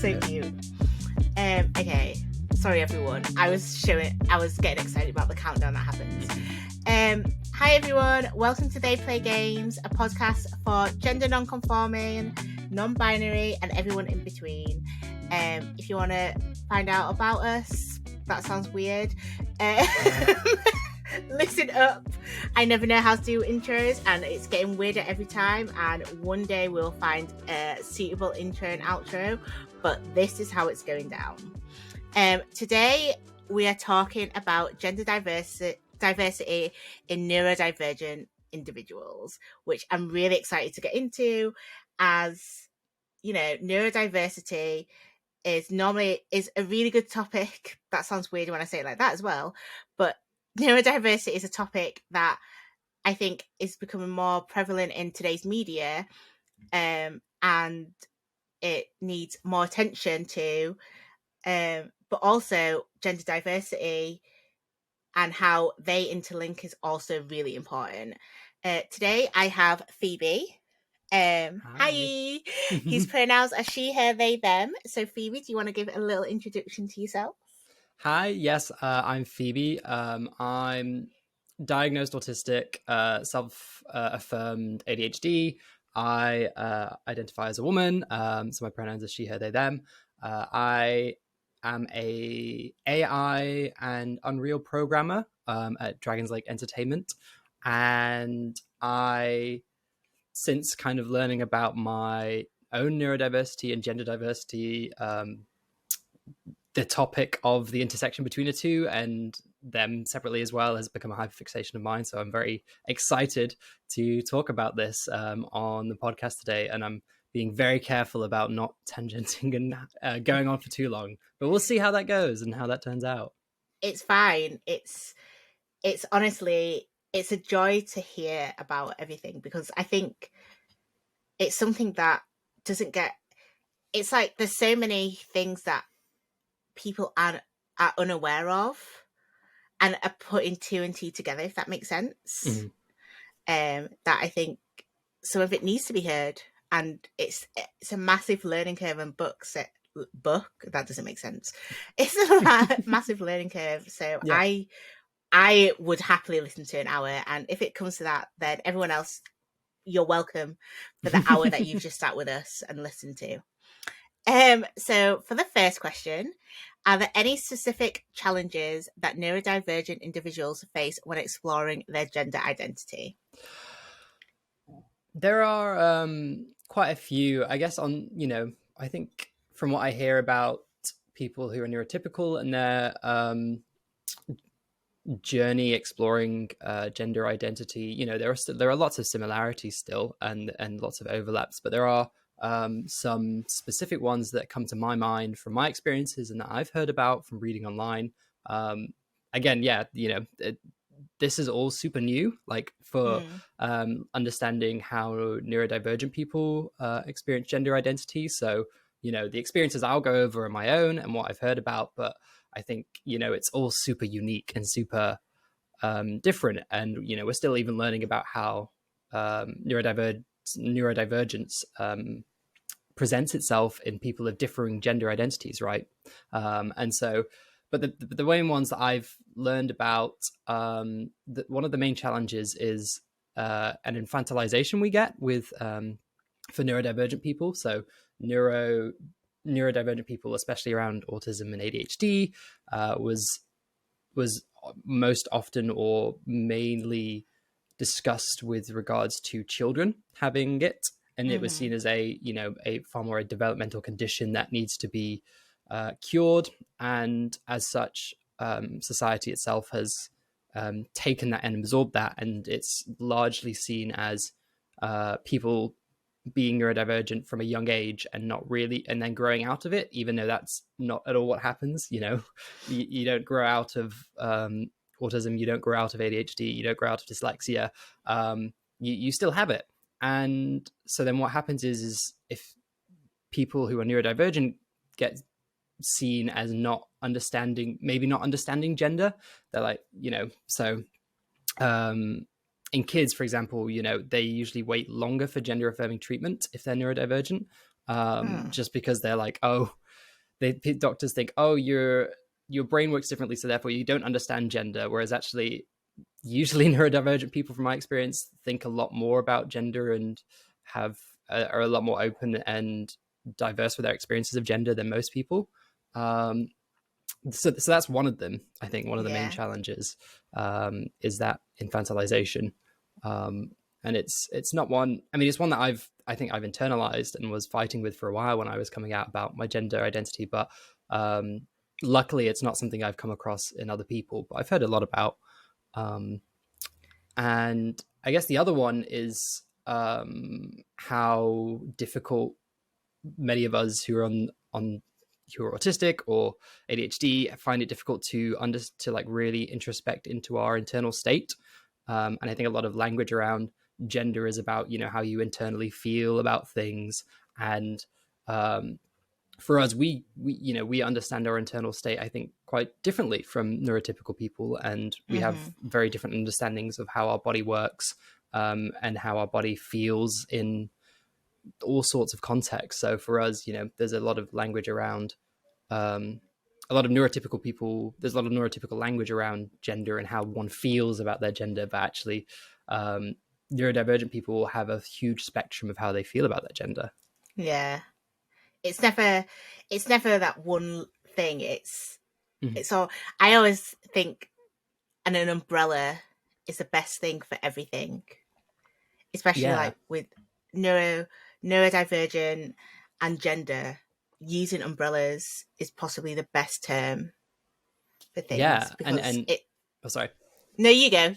So cute. Okay. Sorry, everyone. I was getting excited about the countdown that happens. Hi, everyone. Welcome to They Play Games, a podcast for gender non-conforming, non-binary, and everyone in between. If you want to find out about us, that sounds weird. Listen up. I never know how to do intros, and it's getting weirder every time. And one day we'll find a suitable intro and outro, but this is how it's going down. Today we are talking about gender diversity in neurodivergent individuals, which I'm really excited to get into. As you know, neurodiversity is a really good topic. That sounds weird when I say it like that as well, but neurodiversity is a topic that I think is becoming more prevalent in today's media, and it needs more attention to, but also gender diversity and how they interlink is also really important. Today I have Phoebe. Hi. He's pronounced as she, her, they, them. So Phoebe, do you want to give a little introduction to yourself? Hi, yes, I'm Phoebe. I'm diagnosed autistic, self-affirmed ADHD. I identify as a woman, so my pronouns are she, her, they, them. I am a AI and Unreal programmer at Dragon's Lake Entertainment, and since kind of learning about my own neurodiversity and gender diversity, the topic of the intersection between the two and them separately as well has become a hyper-fixation of mine. So I'm very excited to talk about this on the podcast today. And I'm being very careful about not tangenting and going on for too long. But we'll see how that goes and how that turns out. It's fine. It's honestly, it's a joy to hear about everything, because I think it's something that doesn't get... It's like there's so many things that people are unaware of and are putting two and two together, if that makes sense. Mm-hmm. That I think some of it needs to be heard, and it's a massive learning curve. And book that doesn't make sense. It's a massive learning curve. So yeah. I would happily listen to an hour, and if it comes to that, then everyone else, you're welcome for the hour that you've just sat with us and listened to. So for the first question, are there any specific challenges that neurodivergent individuals face when exploring their gender identity? There are quite a few, I guess, I think from what I hear about people who are neurotypical and their journey exploring gender identity, there are lots of similarities still and lots of overlaps, but there are some specific ones that come to my mind from my experiences and that I've heard about from reading online. This is all super new, like for understanding how neurodivergent people experience gender identity. So, the experiences I'll go over are my own and what I've heard about, but I think, it's all super unique and super different. And, we're still even learning about how neurodivergence presents itself in people of differing gender identities, right? But the main ones that I've learned about, one of the main challenges is an infantilization we get with for neurodivergent people. So neurodivergent people, especially around autism and ADHD, was most often or mainly discussed with regards to children having it. And it was seen as a far more a developmental condition that needs to be cured. And as such, society itself has taken that and absorbed that. And it's largely seen as people being neurodivergent from a young age and not really, and then growing out of it, even though that's not at all what happens. You don't grow out of autism, you don't grow out of ADHD, you don't grow out of dyslexia. You still have it. And so then what happens is if people who are neurodivergent get seen as not understanding gender, they're like, in kids, for example, they usually wait longer for gender affirming treatment if they're neurodivergent, just because they're like, oh, doctors think, oh, your brain works differently, so therefore you don't understand gender. Whereas actually, usually neurodivergent people, from my experience, think a lot more about gender and are a lot more open and diverse with their experiences of gender than most people. So that's one of them. I think one of the main challenges is that infantilization, and it's not one. I mean, it's one that I think I've internalized and was fighting with for a while when I was coming out about my gender identity. But luckily, it's not something I've come across in other people, but I've heard a lot about. And I guess the other one is how difficult many of us who are who are autistic or ADHD find it difficult to like really introspect into our internal state. And I think a lot of language around gender is about, you know, how you internally feel about things. And for us, we understand our internal state, I think, quite differently from neurotypical people. And we have very different understandings of how our body works and how our body feels in all sorts of contexts. So for us, you know, there's a lot of language around a lot of neurotypical people. There's a lot of neurotypical language around gender and how one feels about their gender, but actually neurodivergent people have a huge spectrum of how they feel about their gender. Yeah, it's never that one thing. It's all. I always think an umbrella is the best thing for everything, especially like with neurodivergent and gender. Using umbrellas is possibly the best term for things because oh, sorry. No, you go.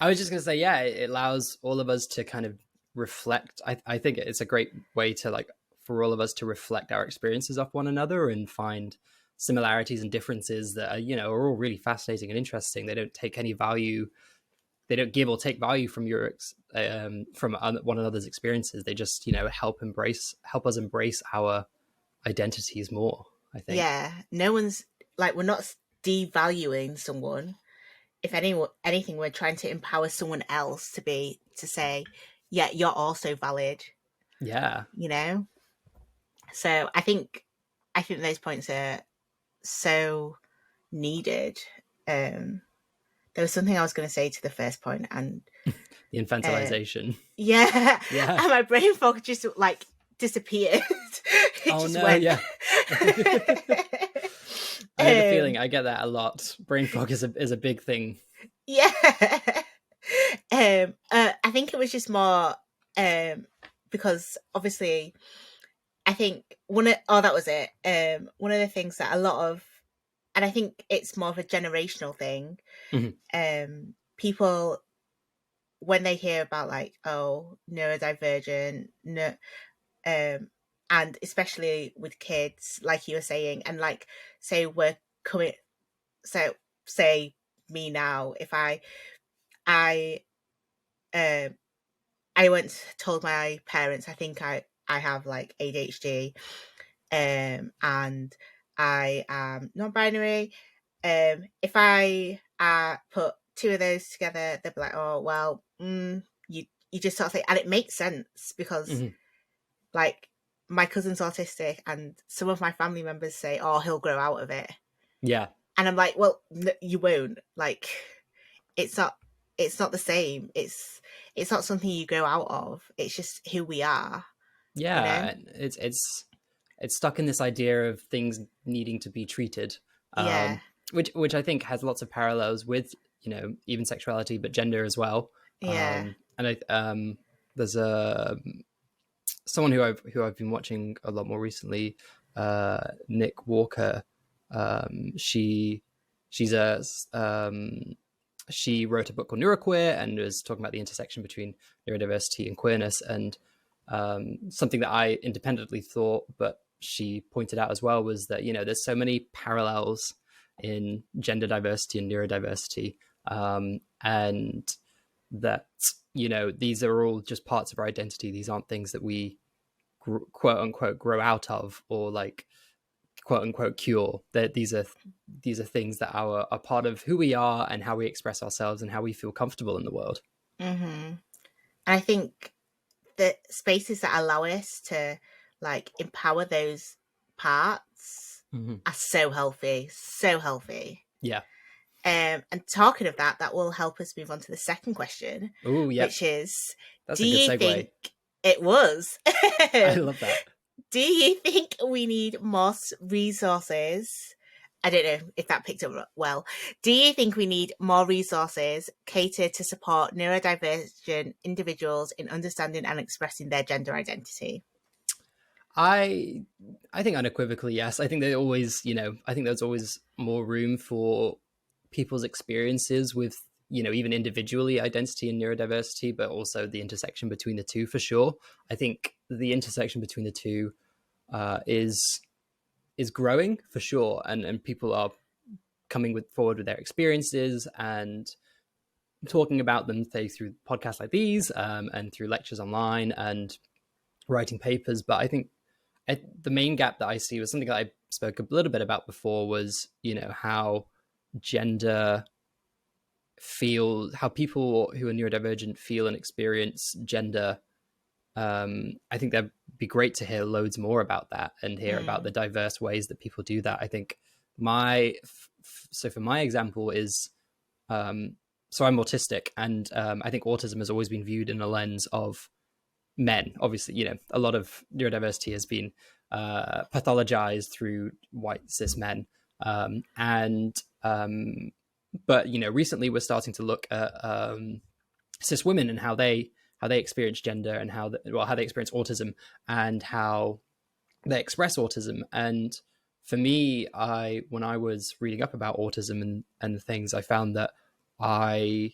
I was just going to say, yeah, it allows all of us to kind of reflect. I think it's a great way to, like, for all of us to reflect our experiences off one another and find similarities and differences that are, you know, are all really fascinating and interesting. They don't take any value. They don't give or take value from from one another's experiences. They just, you know, help us embrace our identities more, I think. Yeah, no one's like, we're not devaluing someone. If anything, we're trying to empower someone else to say, yeah, you're also valid. Yeah, you know. So I think those points are so needed. There was something I was going to say to the first point, and the infantilization. Yeah, and my brain fog just like disappeared. Oh no! Went. Yeah. I have a feeling I get that a lot. Brain fog is a big thing. Yeah. I think it was just more because obviously I think that was it. One of the things that a lot of, and I think it's more of a generational thing. People, when they hear about like, oh, neurodivergent, and especially with kids, like you were saying, and like, say we're coming, so say me now, if I told my parents I think I have like ADHD, and I am non-binary. If I put two of those together, they'd be like, oh well, you just sort of think, and it makes sense because like my cousin's autistic and some of my family members say, oh, he'll grow out of it. Yeah. And I'm like, well, you won't. Like, it's not the same. It's not something you grow out of. It's just who we are. Yeah. You know? It's stuck in this idea of things needing to be treated. Which I think has lots of parallels with, you know, even sexuality, but gender as well. Yeah. And there's someone who I've been watching a lot more recently, Nick Walker. She wrote a book called Neuroqueer and was talking about the intersection between neurodiversity and queerness, and something that I independently thought, but she pointed out as well, was that, you know, there's so many parallels in gender diversity and neurodiversity, and that, you know, these are all just parts of our identity. These aren't things that we quote unquote grow out of or like quote unquote cure. That these are things that are part of who we are and how we express ourselves and how we feel comfortable in the world. And I think the spaces that allow us to like empower those parts are so healthy, so healthy. Yeah. And talking of that, that will help us move on to the second question, Oh, yeah. which is, That's do a good you segue. think it was? I love that. Do you think we need more resources? I don't know if that picked up well. Do you think we need more resources catered to support neurodivergent individuals in understanding and expressing their gender identity? I think unequivocally yes. I think there always, I think there's always more room for people's experiences with, even individually identity and neurodiversity, but also the intersection between the two for sure. I think the intersection between the two is growing for sure, and people are coming forward with their experiences and talking about them, say through podcasts like these, and through lectures online and writing papers. But I think the main gap that I see was something that I spoke a little bit about before was, how gender how people who are neurodivergent feel and experience gender. I think that'd be great to hear loads more about that and hear about the diverse ways that people do that. I think so for my example is, so I'm autistic, and I think autism has always been viewed in a lens of men. Obviously, a lot of neurodiversity has been pathologized through white cis men, but recently we're starting to look at cis women and how they experience gender, and how they experience autism and how they express autism. And for me, when I was reading up about autism and things, I found that I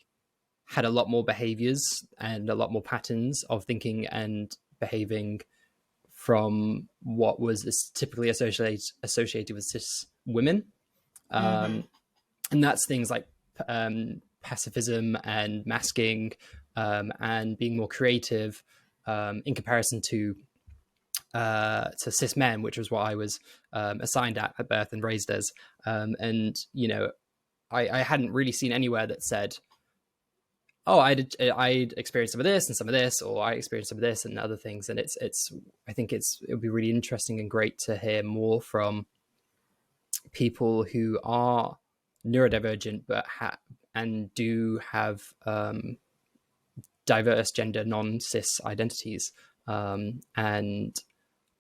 had a lot more behaviors and a lot more patterns of thinking and behaving from what was typically associated with cis women. And that's things like pacifism and masking, and being more creative, in comparison to cis men, which was what I was assigned at birth and raised as. And I hadn't really seen anywhere that said, oh, I'd experienced some of this and some of this, or I experienced some of this and other things. And I think it would be really interesting and great to hear more from people who are neurodivergent, and do have diverse gender non-cis identities. I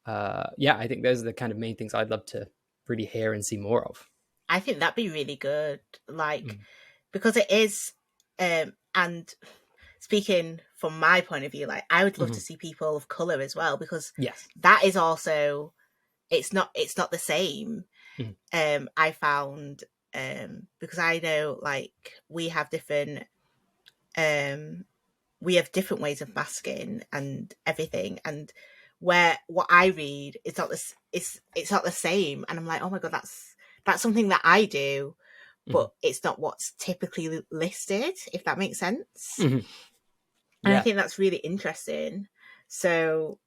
think those are the kind of main things I'd love to really hear and see more of. I think that'd be really good, because it is, and speaking from my point of view, I would love to see people of color as well, because yes, that is also, it's not the same. I found, because I know we have different ways of masking and everything, and what I read, it's not the same, and I'm like, oh my god, that's something that I do, but it's not what's typically listed, if that makes sense. And I think that's really interesting. So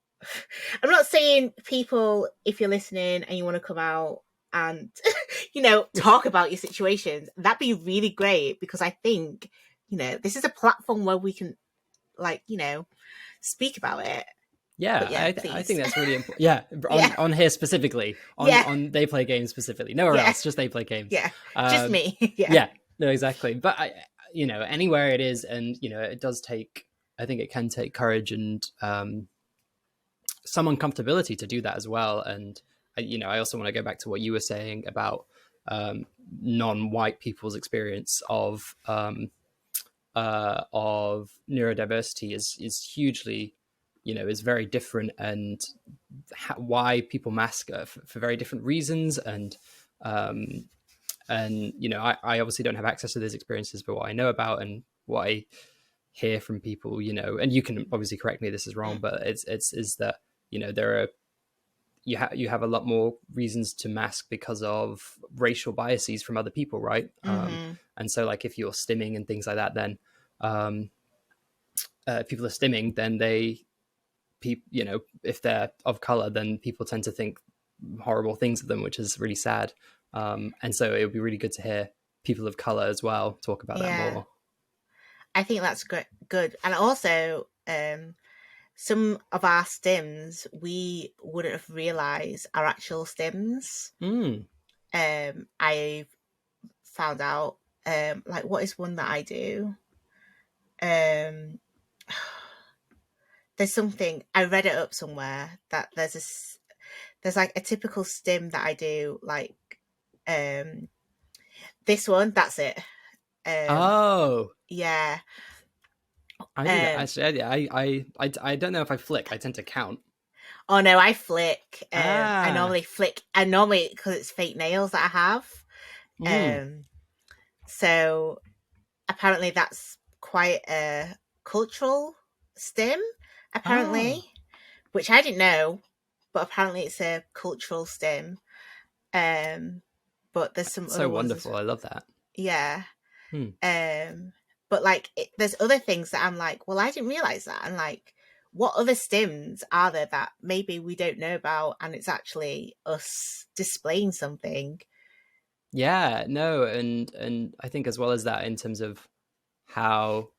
I'm not saying, people, if you're listening and you want to come out and talk about your situations, that'd be really great, because I think this is a platform where we can speak about it. I think that's really important. On here specifically, on They Play Games specifically, nowhere else, just They Play Games. Just me. No, exactly. But anywhere it is, and it does take, I think it can take courage and some uncomfortability to do that as well. And I also want to go back to what you were saying about non-white people's experience of neurodiversity is hugely, is very different, and why people mask for very different reasons. And I obviously don't have access to those experiences, but what I know about and what I hear from people, and you can obviously correct me if this is wrong, but is that there are, you have a lot more reasons to mask because of racial biases from other people, right? And so if you're stimming and things like that, then people are stimming, then if they're of color, then people tend to think horrible things of them, which is really sad. And so it would be really good to hear people of color as well talk about that more. I think that's good. And also, some of our stims we wouldn't have realized are actual stims. Mm. I found out, like, what is one that I do? Um, there's something I read it up somewhere that there's like a typical stim that I do, like this one. That's it. Oh, Yeah. I do that. Actually, I don't know if I flick. I tend to count. Oh no, I flick. I Ah. normally flick. I normally, because it's fake nails that I have. Mm. So apparently that's quite a cultural stim. Oh, Apparently, which I didn't know, but apparently it's a cultural stim. But there's some so other ones wonderful. I love that. yeah. Hmm. But like, there's other things that I'm like, well, I didn't realize that. And like, what other stims are there that maybe we don't know about, and it's actually us displaying something? Yeah, no, and I think as well as that, in terms of how,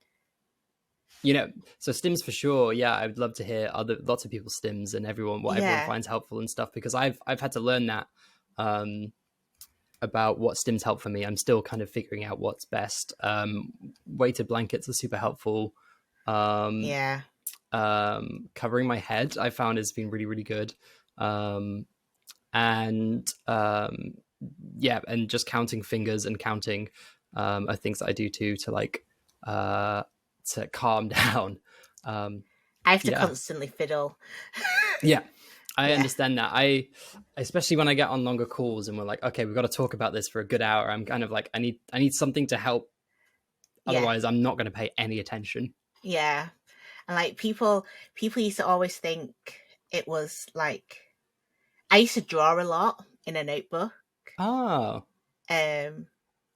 so stims for sure. Yeah, I would love to hear lots of people's stims and what everyone Yeah, finds helpful and stuff, because I've had to learn that um, about what stims help for me. I'm still kind of figuring out what's best. Weighted blankets are super helpful. Um, yeah, Covering my head, I found, has been really, really good. Um, and Yeah, and just counting fingers and counting are things that I do too, to like to calm down. Um, I have to yeah, constantly fiddle. yeah, I Yeah, understand that. Especially when I get on longer calls and we're like, okay, we've got to talk about this for a good hour. I'm kind of like, I need something to help. yeah, Otherwise, I'm not going to pay any attention. yeah. And like, people used to always think it was like, I used to draw a lot in a notebook. Oh, And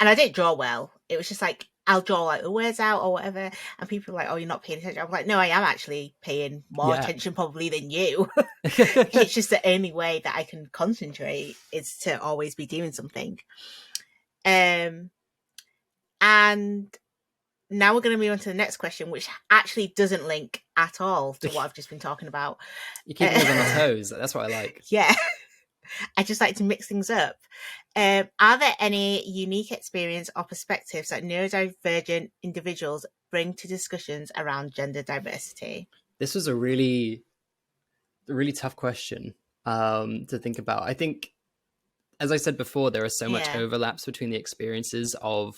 I didn't draw well. It was just like, I'll draw like the words out or whatever, and people are like, "Oh, you're not paying attention." I'm like, "No, I am actually paying more yeah. attention probably than you." It's just the only way that I can concentrate is to always be doing something. Um, and now we're going to move on to the next question, which actually doesn't link at all to what I've just been talking about. You're keeping us on our toes. That's what I like. Yeah, I just like to mix things up. Are there any unique experience or perspectives that neurodivergent individuals bring to discussions around gender diversity? This was a really tough question to think about. I think, as I said before, there are so much Yeah. overlaps between the experiences of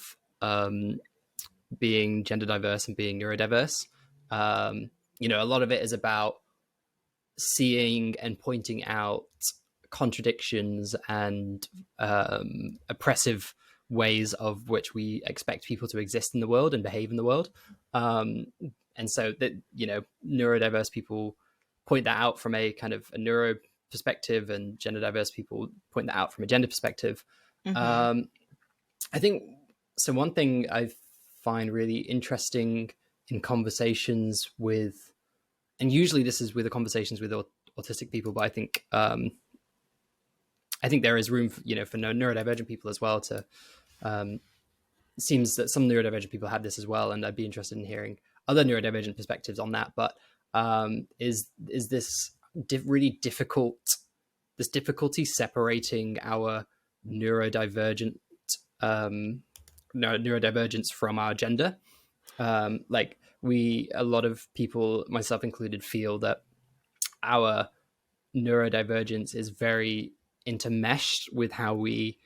being gender diverse and being neurodiverse. Um, a lot of it is about seeing and pointing out contradictions and oppressive ways of which we expect people to exist in the world and behave in the world. Um, and so that, neurodiverse people point that out from a kind of a neuro perspective, and gender diverse people point that out from a gender perspective. Mm-hmm. Um, I think so. One thing I find really interesting in conversations with, and usually this is with the conversations with autistic people, but I think there is room for, for neurodivergent people as well to. It seems that some neurodivergent people have this as well, and I'd be interested in hearing other neurodivergent perspectives on that. But is this really difficult? This difficulty separating our neurodivergent neurodivergence from our gender. Like, a lot of people, myself included, feel that our neurodivergence is very intermeshed with how we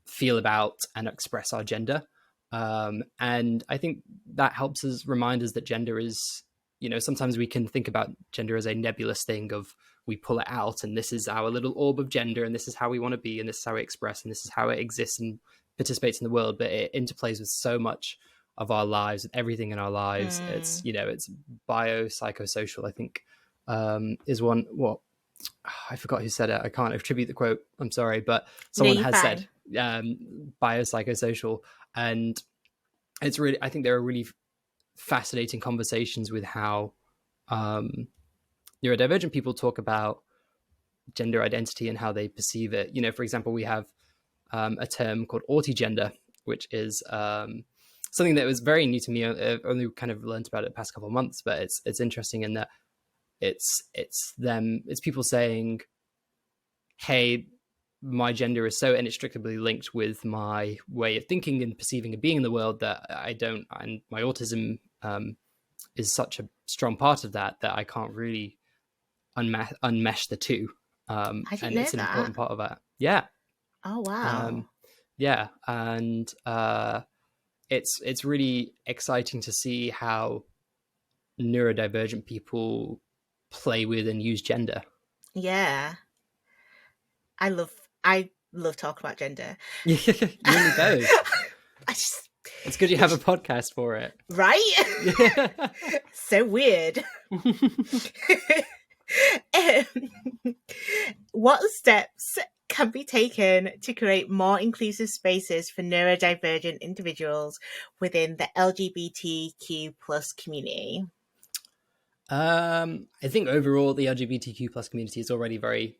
feel about and express our gender. And I think that helps us remind us that gender is, sometimes we can think about gender as a nebulous thing of, we pull it out and this is our little orb of gender, and this is how we want to be, and this is how we express, and this is how it exists and participates in the world. But it interplays with so much of our lives, and everything in our lives. It's, Mm. it's biopsychosocial, I think, is one. What, I forgot who said it. I can't attribute the quote. I'm sorry, but No, someone you're has said fine. biopsychosocial, and it's really. I think there are really fascinating conversations with how neurodivergent people talk about gender identity and how they perceive it. For example, we have a term called autigender, which is something that was very new to me. I've only kind of learned about it the past couple of months, but it's interesting in that it's people saying, hey, my gender is so inextricably linked with my way of thinking and perceiving and being in the world that and my autism is such a strong part of that I can't really unmesh the two. I didn't and know it's an that. important part of that. Yeah. Oh, wow. Yeah. And it's really exciting to see how neurodivergent people play with and use gender. Yeah. I love talking about gender. You and me both. It's good you have a podcast for it. Right? So weird. What steps can be taken to create more inclusive spaces for neurodivergent individuals within the LGBTQ plus community? I think overall the LGBTQ plus community is already very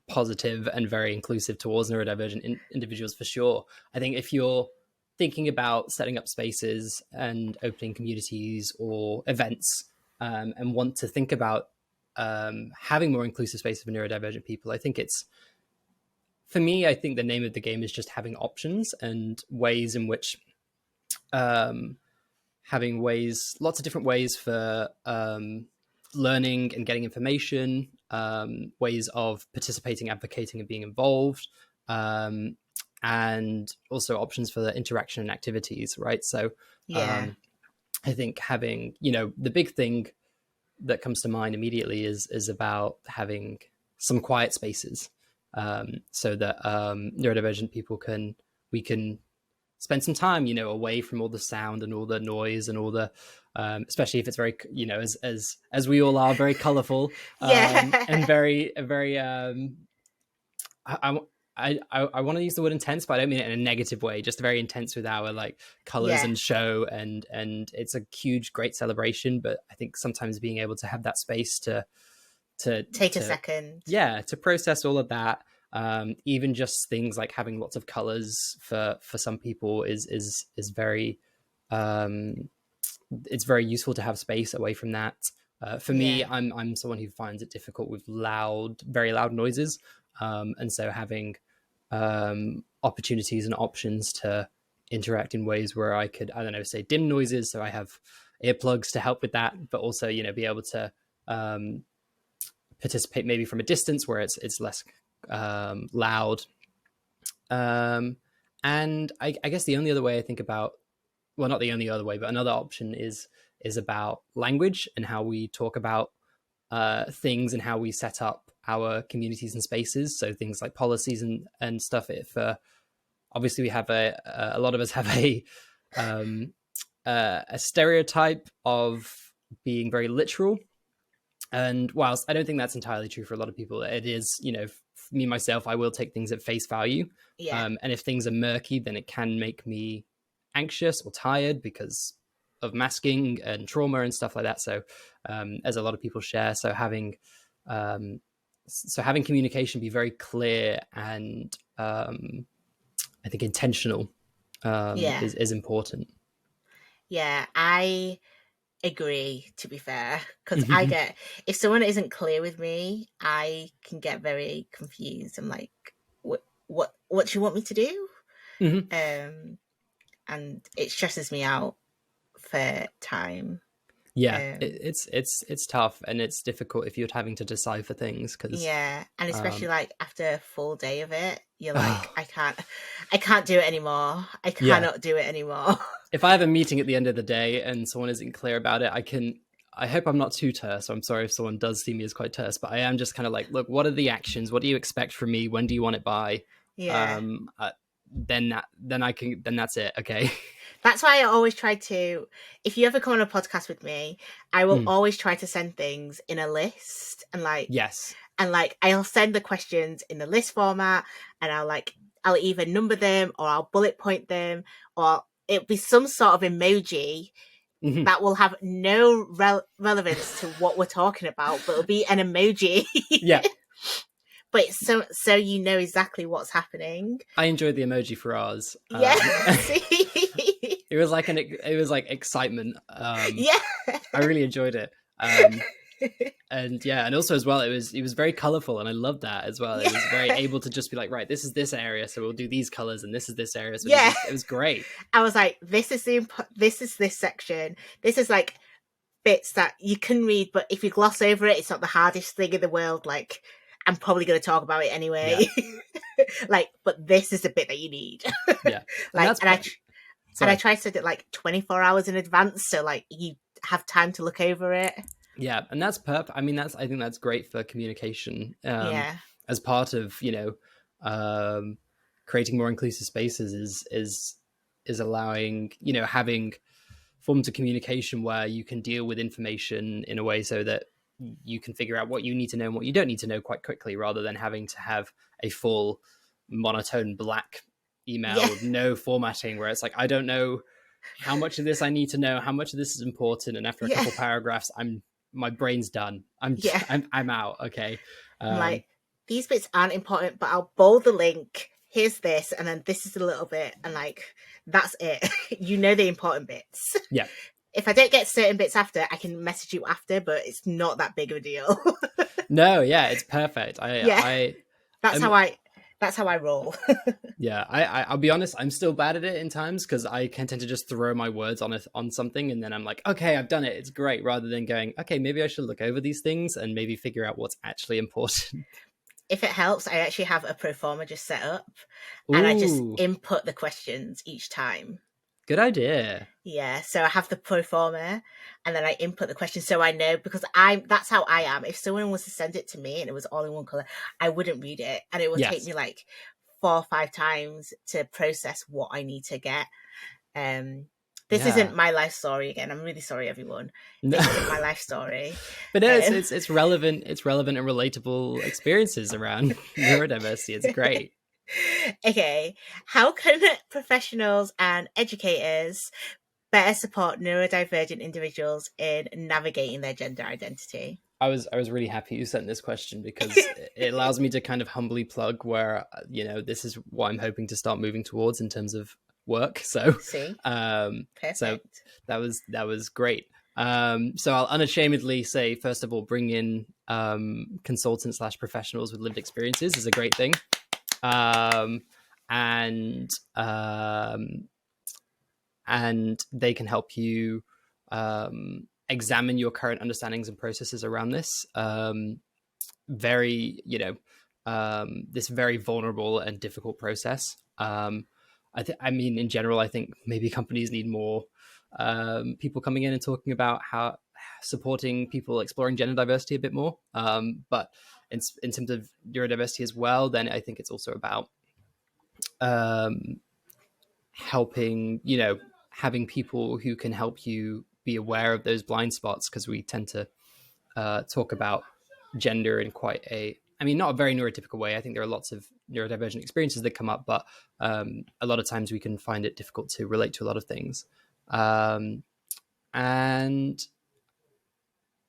positive and very inclusive towards neurodivergent individuals for sure. I think if you're thinking about setting up spaces and opening communities or events, and want to think about having more inclusive spaces for neurodivergent people, I think for me, I think the name of the game is just having options and ways in which having lots of different ways for learning and getting information, ways of participating, advocating, and being involved, and also options for the interaction and activities, right? So I think having, the big thing that comes to mind immediately is about having some quiet spaces, so that neurodivergent people we can spend some time, away from all the sound and all the noise and all the, especially if it's very, as we all are, very colorful, and very, I want to use the word intense, but I don't mean it in a negative way, just very intense with our like colors and show, and it's a huge, great celebration. But I think sometimes being able to have that space to take a second, to process all of that, even just things like having lots of colors for some people is very, it's very useful to have space away from that. For me, I'm someone who finds it difficult with very loud noises, and so having opportunities and options to interact in ways where I could, I don't know, say dim noises, so I have earplugs to help with that, but also be able to participate maybe from a distance where it's less loud. And I guess the only other way I think about, well, not the only other way, but another option is about language and how we talk about things and how we set up our communities and spaces. So things like policies and stuff. If obviously we have a lot of us have a stereotype of being very literal, and whilst I don't think that's entirely true for a lot of people, it is, me myself, I will take things at face value. And if things are murky, then it can make me anxious or tired because of masking and trauma and stuff like that. So as a lot of people share, so having communication be very clear and I think intentional is important. Yeah, I agree, to be fair, because I get, if someone isn't clear with me, I can get very confused. I'm like, what do you want me to do? And it stresses me out for time. It's tough, and it's difficult if you're having to decipher things, because and especially like after a full day of it, you're like, I can't do it anymore. I cannot do it anymore. If I have a meeting at the end of the day and someone isn't clear about it, I hope I'm not too terse. I'm sorry if someone does see me as quite terse, but I am just kind of like, look, what are the actions? What do you expect from me? When do you want it by? Then that's it. Okay. That's why I always try to, if you ever come on a podcast with me, I will always try to send things in a list, and I'll send the questions in the list format, and I'll either number them or I'll bullet point them, or it'll be some sort of emoji that will have no relevance to what we're talking about, but it'll be an emoji. But it's so you know exactly what's happening. I enjoyed the emoji for ours. It was like excitement. Yeah. I really enjoyed it. And yeah, and also as well, it was very colorful, and I loved that as well. It was very able to just be like, right, this is this area, so we'll do these colors, and this is this area. So Yeah. it was great. I was like, this is this section. This is like bits that you can read, but if you gloss over it, it's not the hardest thing in the world. Like, I'm probably going to talk about it anyway. Yeah. Like, but this is the bit that you need. Yeah. Like, and I try to set it like 24 hours in advance, so like you have time to look over it. Yeah, and that's perfect. I mean, I think that's great for communication. Yeah. As part of, creating more inclusive spaces is allowing, having forms of communication where you can deal with information in a way so that you can figure out what you need to know and what you don't need to know quite quickly, rather than having to have a full monotone black email with no formatting, where it's like, I don't know how much of this I need to know, how much of this is important, and after a couple paragraphs, my brain's done. I'm out. Okay. Like, these bits aren't important, but I'll bold the link. Here's this, and then this is a little bit, and like, that's it. You know the important bits. Yeah. If I don't get certain bits after, I can message you after, but it's not that big of a deal. No, yeah, it's perfect. That's how I roll. Yeah, I'll be honest, I'm still bad at it in times, because I can tend to just throw my words on something, and then I'm like, okay, I've done it, it's great, rather than going, okay, maybe I should look over these things and maybe figure out what's actually important. If it helps, I actually have a pro forma just set up. And I just input the questions each time. Good idea. Yeah, so I have the pro forma, and then I input the questions, so I know, because that's how I am. If someone was to send it to me and it was all in one color, I wouldn't read it, and it would take me like 4 or 5 times to process what I need to get. This isn't my life story again. I'm really sorry, everyone. This isn't my life story. But no, it's relevant. It's relevant and relatable experiences around neurodiversity. It's great. Okay, how can professionals and educators better support neurodivergent individuals in navigating their gender identity? I was really happy you sent this question, because it allows me to kind of humbly plug where, this is what I'm hoping to start moving towards in terms of work. So, perfect. So that was great. So I'll unashamedly say, first of all, bring in consultants / professionals with lived experiences is a great thing. And they can help you examine your current understandings and processes around this very vulnerable and difficult process. I mean, in general, I think maybe companies need more people coming in and talking about how supporting people exploring gender diversity a bit more. But in terms of neurodiversity as well, then I think it's also about helping, having people who can help you be aware of those blind spots, because we tend to talk about gender in quite not a very neurotypical way. I think there are lots of neurodivergent experiences that come up, but a lot of times we can find it difficult to relate to a lot of things. And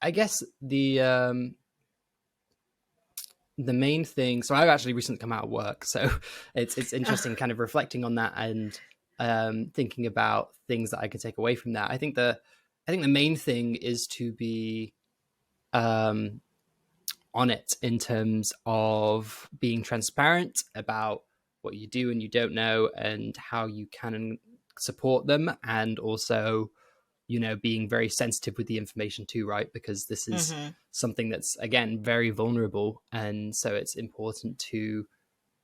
I guess the main thing, so I've actually recently come out of work, so it's interesting kind of reflecting on that and thinking about things that I could take away from that. I think the main thing is to be on it in terms of being transparent about what you do and you don't know, and how you can support them, and also being very sensitive with the information too, right? Because this is something that's, again, very vulnerable. And so it's important to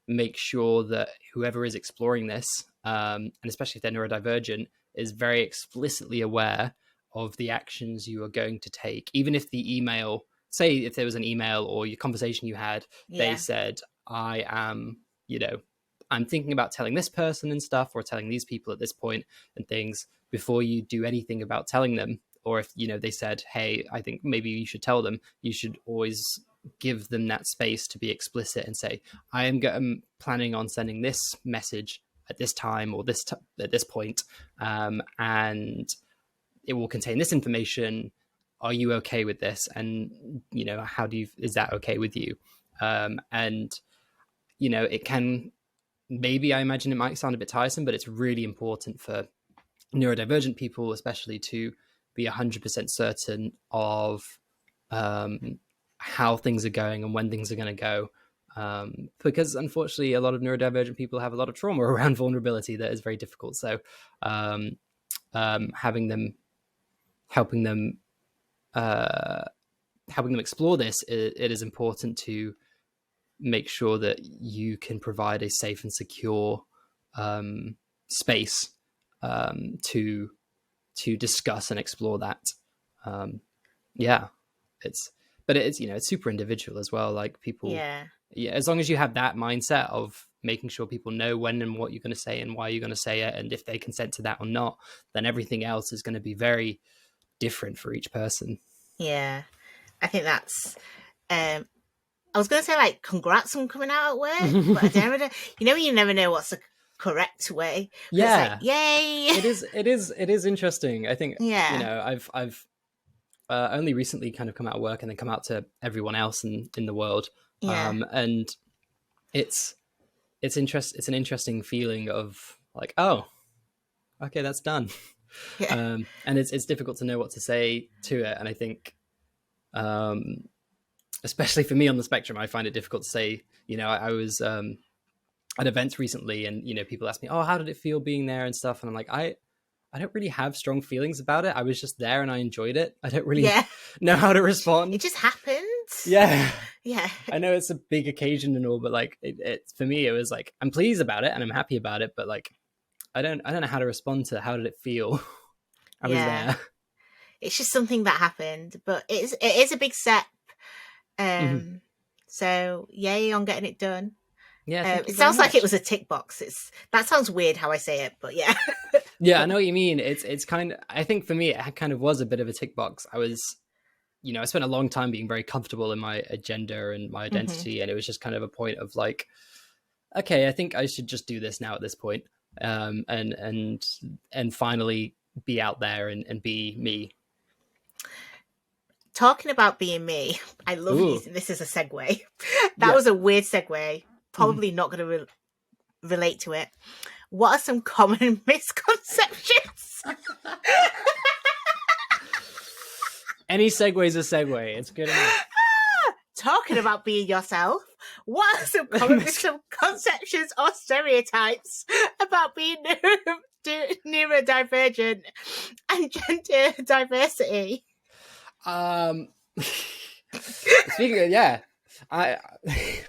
make sure that whoever is exploring this, and especially if they're neurodivergent, is very explicitly aware of the actions you are going to take. Even if the email, say if there was an email or your conversation you had, they said, I am, I'm thinking about telling this person and stuff, or telling these people at this point and things, before you do anything about telling them. Or if, they said, hey, I think maybe you should tell them, you should always give them that space to be explicit and say, I am planning on sending this message at this time, or at this point, and it will contain this information. Are you okay with this? And, is that okay with you? And, it can, maybe, I imagine it might sound a bit tiresome, but it's really important for neurodivergent people, especially, to be 100% certain of how things are going and when things are going to go. Because unfortunately, a lot of neurodivergent people have a lot of trauma around vulnerability that is very difficult. So helping them explore this, it is important to make sure that you can provide a safe and secure space to discuss and explore that. It's super individual as well. Like, people, as long as you have that mindset of making sure people know when and what you're going to say and why you're going to say it, and if they consent to that or not, then everything else is going to be very different for each person. I think that's I was going to say, like, congrats on coming out at work, but you never know what's the correct way. Yeah, like, yay! It is interesting. I think I've only recently kind of come out of work and then come out to everyone else in the world, and it's an interesting feeling of like, oh, okay, that's done. And it's difficult to know what to say to it, and I think especially for me on the spectrum, I find it difficult to say. I was at events recently, and people ask me, oh, how did it feel being there and stuff, and I'm like, I don't really have strong feelings about it. I was just there and I enjoyed it. I don't really know how to respond. It just happened. Yeah. Yeah. I know it's a big occasion and all, but like it for me, it was like, I'm pleased about it and I'm happy about it, but like I don't know how to respond to how did it feel. I was there. It's just something that happened, but it is a big step. So yay on getting it done. Yeah, it sounds like it was a tick box. That sounds weird how I say it, but yeah. Yeah, I know what you mean. It's kind of, I think for me, it kind of was a bit of a tick box. I was, I spent a long time being very comfortable in my gender and my identity, and it was just kind of a point of like, okay, I think I should just do this now at this point, and finally be out there and be me. Talking about being me, I love using this as a segue. That was a weird segue. Probably not going to relate to it. What are some common misconceptions? Any segue is a segue. It's good enough. Talking about being yourself, what are some common misconceptions or stereotypes about being neurodivergent and gender diversity? Speaking of, I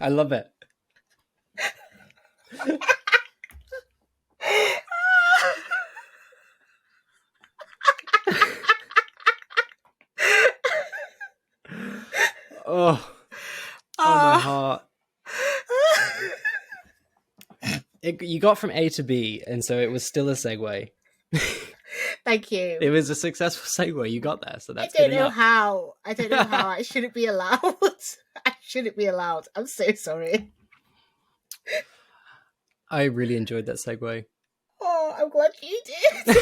love it. Oh, my heart. You got from A to B, and so it was still a segue. Thank you. It was a successful segue. You got there, so that's good enough. I don't know how. I shouldn't be allowed. I'm so sorry. I really enjoyed that segue. Oh, I'm glad you did.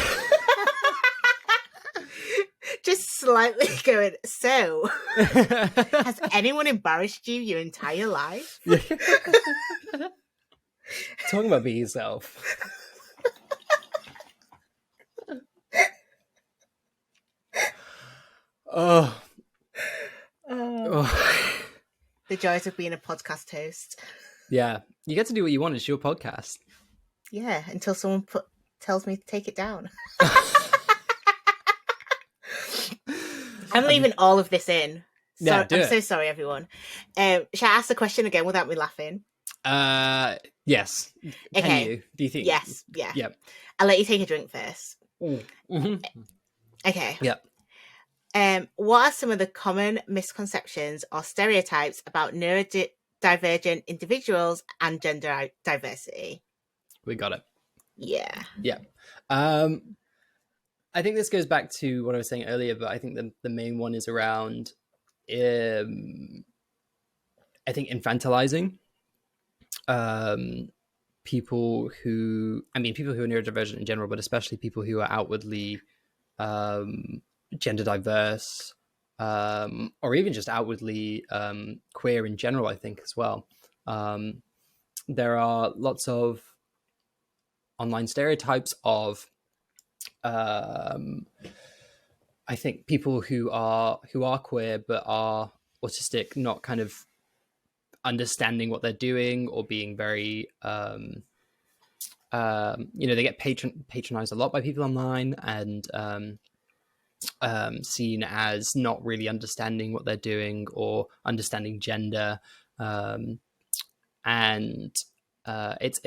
Just slightly going, so, has anyone embarrassed you your entire life? Talking about being yourself. Oh. The joys of being a podcast host. Yeah, you get to do what you want. It's your podcast. Yeah, until someone tells me to take it down. I'm leaving all of this in. So, yeah, I'm so sorry, everyone. Shall I ask the question again without me laughing? Yes. Okay. Can you? Do you think? Yes. Yeah. Yep. I'll let you take a drink first. Mm-hmm. Okay. Yep. What are some of the common misconceptions or stereotypes about neurodivergent individuals and gender diversity? We got it. Yeah. Yeah. I think this goes back to what I was saying earlier, but I think the main one is around, I think, infantilizing people who are neurodivergent in general, but especially people who are outwardly gender diverse, or even just outwardly queer in general, I think, as well. There are lots of online stereotypes of I think people who are queer but are autistic not kind of understanding what they're doing, or being very they get patronized a lot by people online, and seen as not really understanding what they're doing or understanding gender, and it's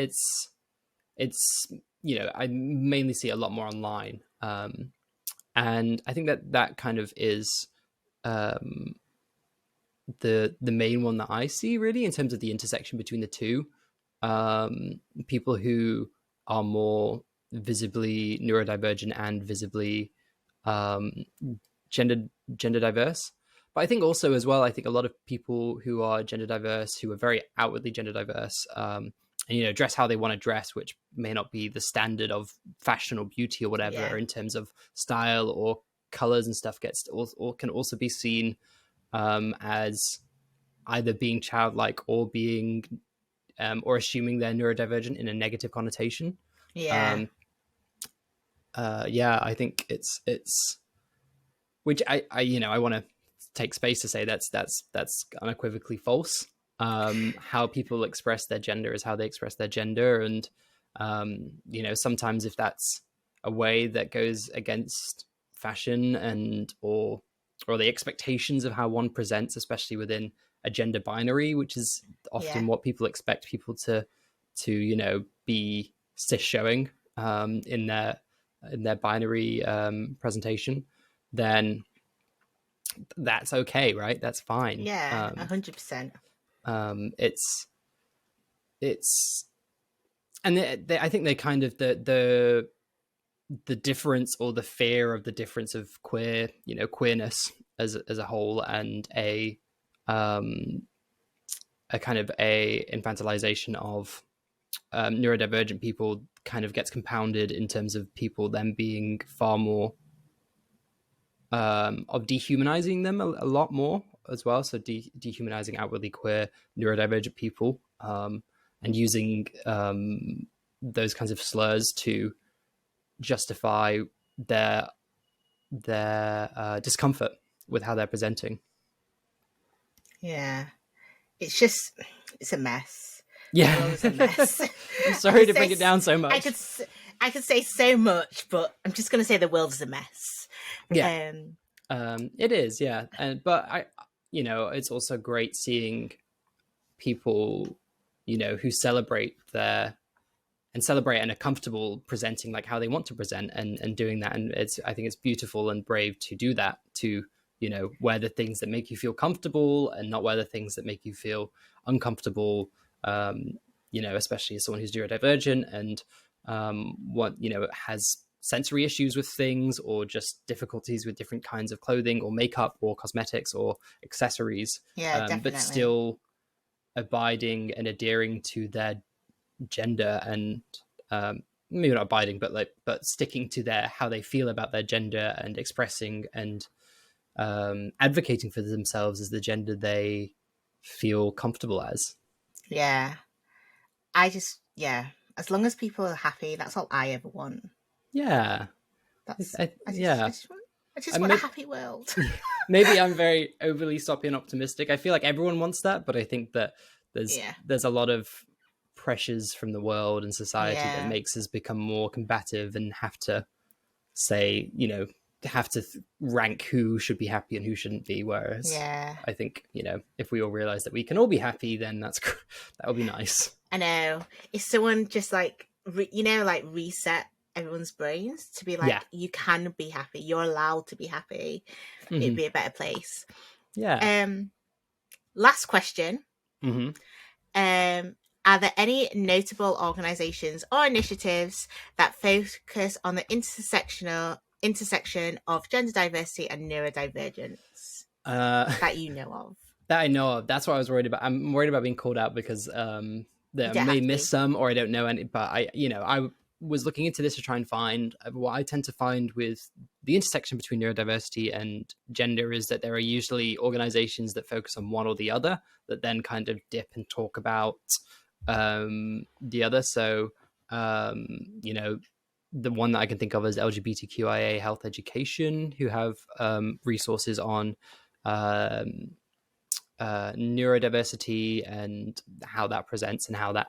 I mainly see it a lot more online, and I think that kind of is the main one that I see, really, in terms of the intersection between the two. People who are more visibly neurodivergent and visibly gender diverse. But I think also as well, I think a lot of people who are gender diverse, who are very outwardly gender diverse, and dress how they want to dress, which may not be the standard of fashion or beauty or whatever, in terms of style or colors and stuff, or can also be seen as either being childlike or being or assuming they're neurodivergent in a negative connotation. I think it's which I want to take space to say that's unequivocally false. How people express their gender is how they express their gender, and sometimes if that's a way that goes against fashion and or the expectations of how one presents, especially within a gender binary, which is often what people expect people to be cis showing in their binary presentation, then that's okay, right? That's fine. 100%. It's and I think they kind of the difference, or the fear of the difference of queerness as a whole, and a kind of a infantilization of neurodivergent people, kind of gets compounded in terms of people then being far more of dehumanizing them a lot more as well. So dehumanizing outwardly queer neurodivergent people, and using those kinds of slurs to justify their discomfort with how they're presenting. It's a mess. Yeah. It's a mess. I'm sorry to bring it down so much. I could say so much, but I'm just going to say the world is a mess. Yeah. It is, yeah. But I, it's also great seeing people, who celebrate and are comfortable presenting like how they want to present, and doing that. And I think it's beautiful and brave to do that, to wear the things that make you feel comfortable and not wear the things that make you feel uncomfortable, especially as someone who's neurodivergent and has sensory issues with things, or just difficulties with different kinds of clothing or makeup or cosmetics or accessories, but still abiding and adhering to their gender, and maybe not abiding, but sticking to how they feel about their gender, and expressing and advocating for themselves as the gender they feel comfortable as. As long as people are happy, that's all I ever want. I just want a happy world. Maybe I'm very overly soppy and optimistic. I feel like everyone wants that, but I think that there's a lot of pressures from the world and society that makes us become more combative and have to say, rank who should be happy and who shouldn't be. Whereas I think, if we all realize that we can all be happy, then that would be nice. I know. If someone just reset everyone's brains to be like, you can be happy, you're allowed to be happy, it'd be a better place. Last question. Are there any notable organizations or initiatives that focus on the intersection of gender diversity and neurodivergence that you know of? That I know of. That's what I was worried about. I'm worried about being called out because that I may miss some, or I don't know any. But I was looking into this to try and find what I tend to find with the intersection between neurodiversity and gender is that there are usually organizations that focus on one or the other, that then kind of dip and talk about the other. So the one that I can think of is LGBTQIA Health Education, who have resources on neurodiversity and how that presents and how that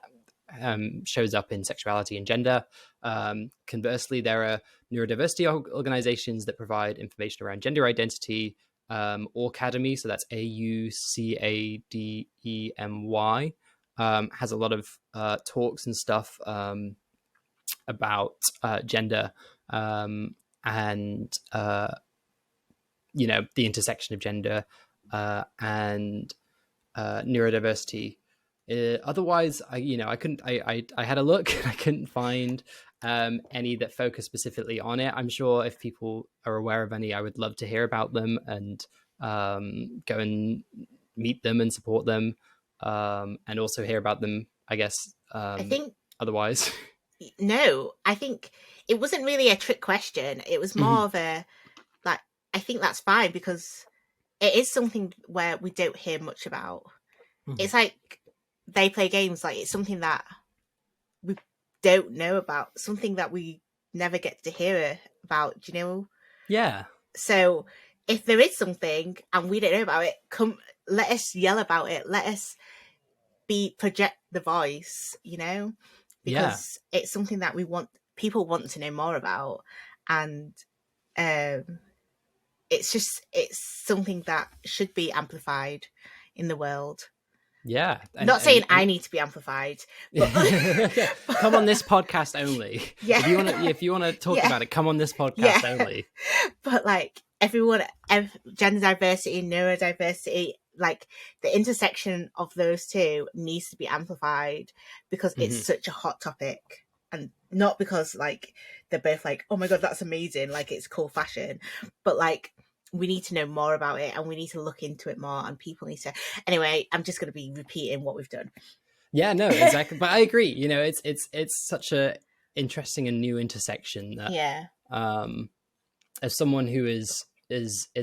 shows up in sexuality and gender. Conversely, there are neurodiversity organizations that provide information around gender identity. Academy, so that's AUCADEMY, has a lot of talks and stuff about gender and the intersection of gender and neurodiversity. Otherwise, I had a look and I couldn't find any that focus specifically on it. I'm sure if people are aware of any, I would love to hear about them and go and meet them and support them, and also hear about them, I guess. I think otherwise. No, I think it wasn't really a trick question. It was more of a, like, I think that's fine because it is something where we don't hear much about. It's like they play games, like it's something that we don't know about, something that we never get to hear about, do you know? Yeah. So if there is something and we don't know about it, let us yell about it. Let us project the voice, because it's something that people want to know more about. And it's something that should be amplified in the world. Yeah. Not saying I need to be amplified, but come on this podcast only. Yeah. If you want to talk about it, come on this podcast only. But like everyone, gender diversity, neurodiversity, like the intersection of those two needs to be amplified because it's such a hot topic, and not because like they're both like, oh my God, that's amazing, like it's cool fashion, but like we need to know more about it and we need to look into it more, and people need to. Anyway, I'm just going to be repeating what we've done. Yeah, no, exactly. But I agree. It's such a interesting and new intersection that as someone who is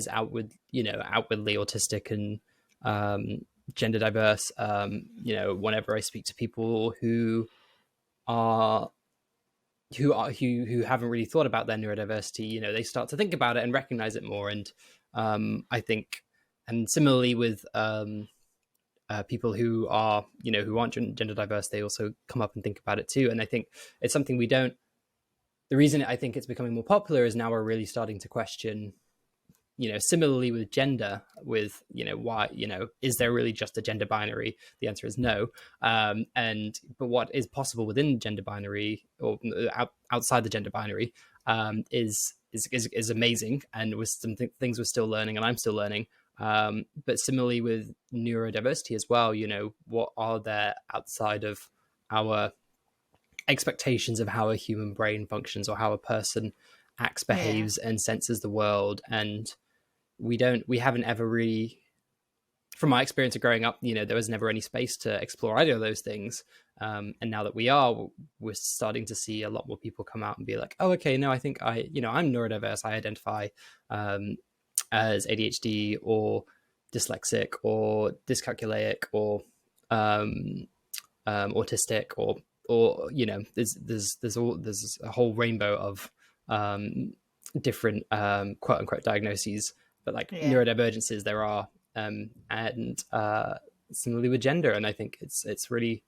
outwardly autistic and gender diverse, whenever I speak to people who haven't really thought about their neurodiversity, they start to think about it and recognize it more. And I think, and similarly with people who are, who aren't gender diverse, they also come up and think about it too. And I think it's something the reason I think it's becoming more popular is now we're really starting to question, similarly with gender, with, why, is there really just a gender binary? The answer is no. But what is possible within gender binary or outside the gender binary is amazing, and with some things we're still learning, and I'm still learning. But similarly with neurodiversity as well, what are there outside of our expectations of how a human brain functions or how a person acts, behaves, and senses the world. And we haven't ever really, from my experience of growing up, there was never any space to explore either of those things. And now that we're starting to see a lot more people come out and be like, oh, okay, no, I think I'm neurodiverse. I identify as ADHD or dyslexic or dyscalculic or autistic or there's a whole rainbow of different quote unquote diagnoses, but like neurodivergences there are, and similarly with gender. And I think it's really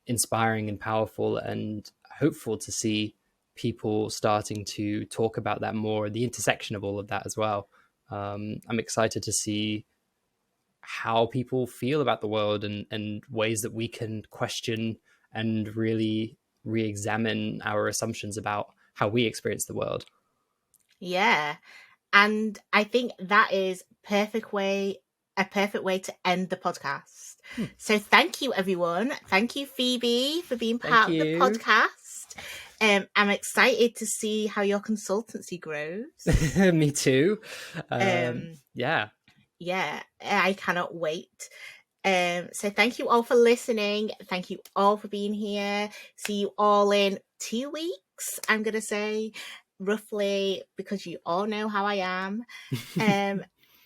inspiring and powerful and hopeful to see people starting to talk about that more, the intersection of all of that as well. I'm excited to see how people feel about the world and ways that we can question and really re-examine our assumptions about how we experience the world. Yeah. And I think that is a perfect way to end the podcast. So thank you, everyone. Thank you, Phoebe, for being part of the podcast. I'm excited to see how your consultancy grows. Me too. Yeah, I cannot wait. So thank you all for listening. Thank you all for being here. See you all in 2 weeks, I'm going to say, roughly, because you all know how I am.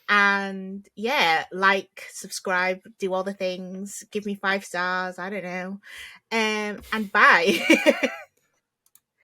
And yeah, like, subscribe, do all the things, give me 5 stars, I don't know. And bye.